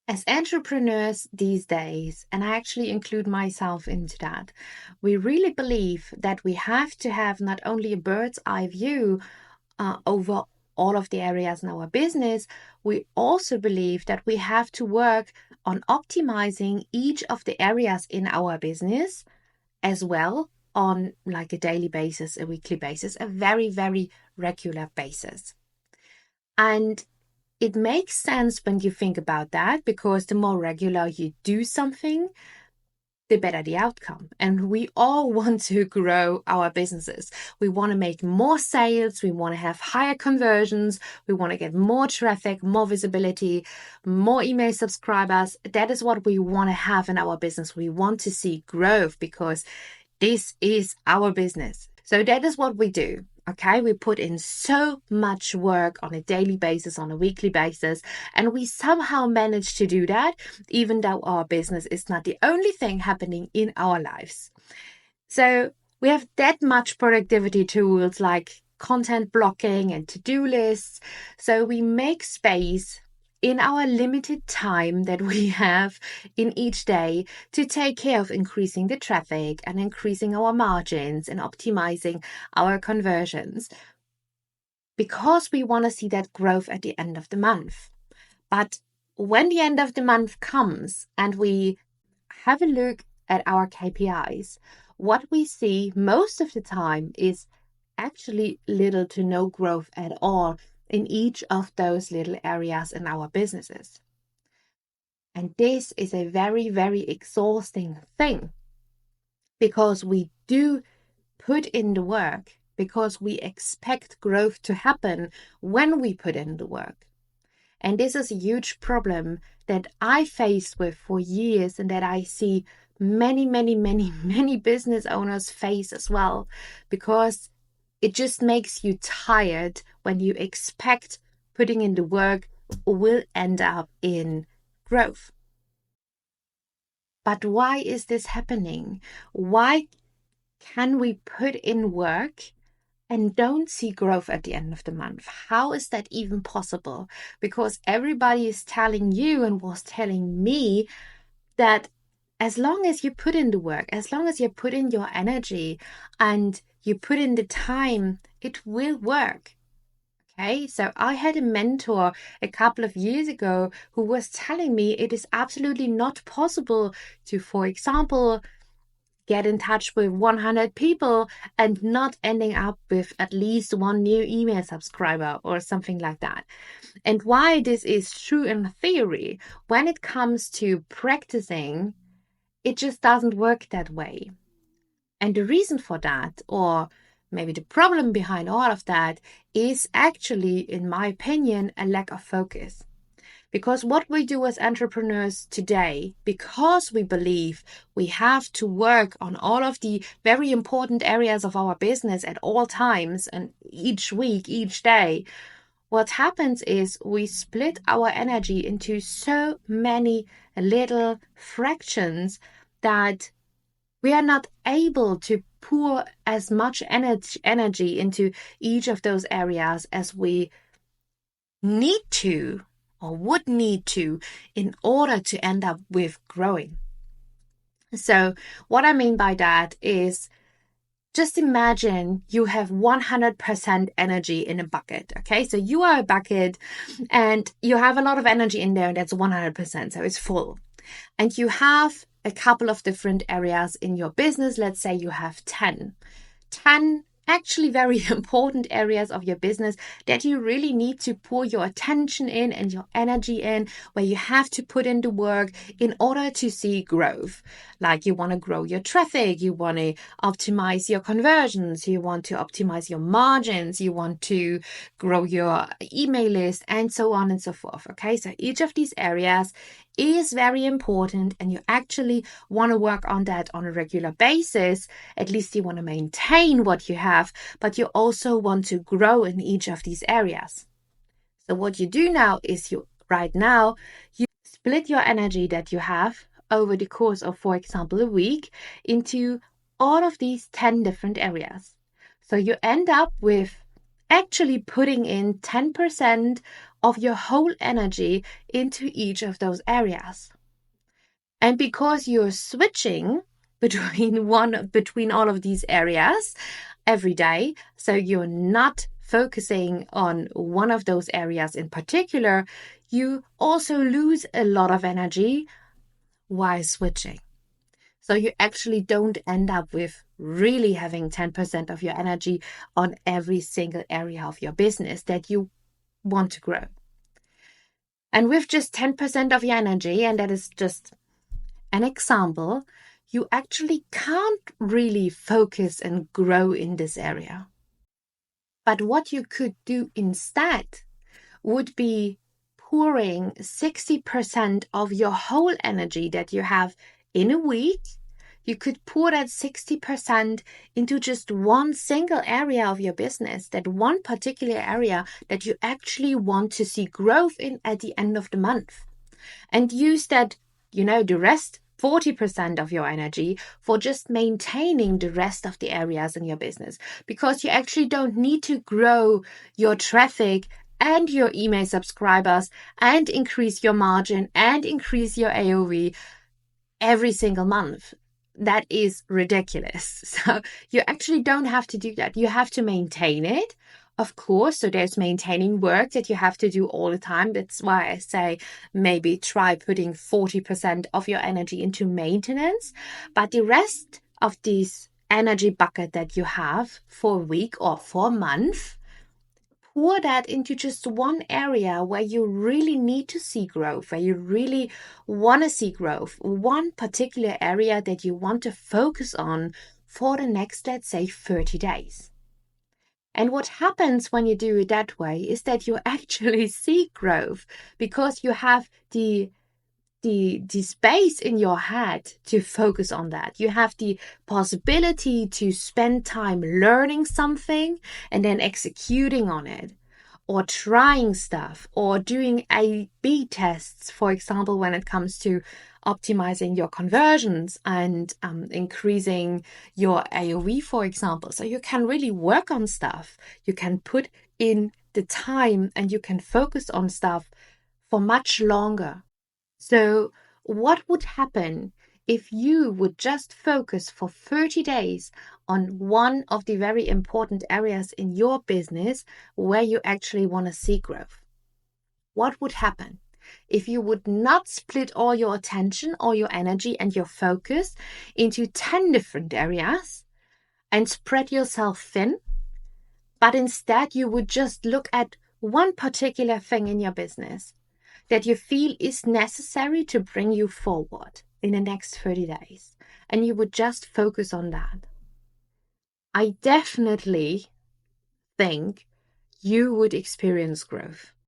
As entrepreneurs these days, and I actually include myself into that, we really believe that we have to have not only a bird's eye view over all of the areas in our business, we also believe that we have to work on optimizing each of the areas in our business as well on like a daily basis, a weekly basis, a very, very regular basis. And it makes sense when you think about that, because the more regular you do something, the better the outcome. And we all want to grow our businesses. We want to make more sales. We want to have higher conversions. We want to get more traffic, more visibility, more email subscribers. That is what we want to have in our business. We want to see growth because this is our business. So that is what we do. Okay, we put in so much work on a daily basis, on a weekly basis, and we somehow manage to do that, even though our business is not the only thing happening in our lives. So we have that much productivity tools like content blocking and to-do lists. So we make space in our limited time that we have in each day to take care of increasing the traffic and increasing our margins and optimizing our conversions, because we want to see that growth at the end of the month. But when the end of the month comes and we have a look at our KPIs, what we see most of the time is actually little to no growth at all in each of those little areas in our businesses. And this is a very, very exhausting thing, because we do put in the work, because we expect growth to happen when we put in the work. And this is a huge problem that I faced with for years, and that I see many, many, many, many business owners face as well, because it just makes you tired when you expect putting in the work will end up in growth. But why is this happening? Why can we put in work and don't see growth at the end of the month? How is that even possible? Because everybody is telling you and was telling me that as long as you put in the work, as long as you put in your energy and you put in the time, it will work. Okay, so I had a mentor a couple of years ago who was telling me it is absolutely not possible to, for example, get in touch with 100 people and not ending up with at least one new email subscriber or something like that. And why this is true in theory, when it comes to practicing, it just doesn't work that way. And the reason for that, or maybe the problem behind all of that, is actually, in my opinion, a lack of focus. Because what we do as entrepreneurs today, because we believe we have to work on all of the very important areas of our business at all times and each week, each day, what happens is we split our energy into so many little fractions that we are not able to pour as much energy into each of those areas as we need to or would need to in order to end up with growing. So what I mean by that is, just imagine you have 100% energy in a bucket. Okay, so you are a bucket and you have a lot of energy in there, and that's 100%, so it's full. And you have a couple of different areas in your business. Let's say you have 10 actually very important areas of your business that you really need to pour your attention in and your energy in, where you have to put in the work in order to see growth. Like you want to grow your traffic, you want to optimize your conversions, you want to optimize your margins, you want to grow your email list, and so on and so forth. Okay, so each of these areas is very important, and you actually want to work on that on a regular basis. At least you want to maintain what you have, but you also want to grow in each of these areas. So what you do now is you split your energy that you have over the course of, for example, a week into all of these 10 different areas. So you end up with actually putting in 10% of your whole energy into each of those areas. And because you're switching between all of these areas every day, so you're not focusing on one of those areas in particular, you also lose a lot of energy while switching. So you actually don't end up with really having 10% of your energy on every single area of your business that you want to grow. And with just 10% of your energy, and that is just an example, you actually can't really focus and grow in this area. But what you could do instead would be pouring 60% of your whole energy that you have in a week. You could pour that 60% into just one single area of your business, that one particular area that you actually want to see growth in at the end of the month. And use that, the rest 40% of your energy for just maintaining the rest of the areas in your business, because you actually don't need to grow your traffic and your email subscribers and increase your margin and increase your AOV every single month. That is ridiculous. So you actually don't have to do that. You have to maintain it, of course. So there's maintaining work that you have to do all the time. That's why I say maybe try putting 40% of your energy into maintenance. But the rest of this energy bucket that you have for a week or for a month, pour that into just one area where you really need to see growth, where you really want to see growth, one particular area that you want to focus on for the next, let's say, 30 days. And what happens when you do it that way is that you actually see growth, because you have the space in your head to focus on that. You have the possibility to spend time learning something and then executing on it, or trying stuff, or doing A/B tests, for example, when it comes to optimizing your conversions and increasing your AOV, for example. So you can really work on stuff. You can put in the time and you can focus on stuff for much longer. So what would happen if you would just focus for 30 days on one of the very important areas in your business where you actually want to see growth? What would happen if you would not split all your attention, all your energy and your focus into 10 different areas and spread yourself thin, but instead you would just look at one particular thing in your business that you feel is necessary to bring you forward in the next 30 days, and you would just focus on that? I definitely think you would experience growth.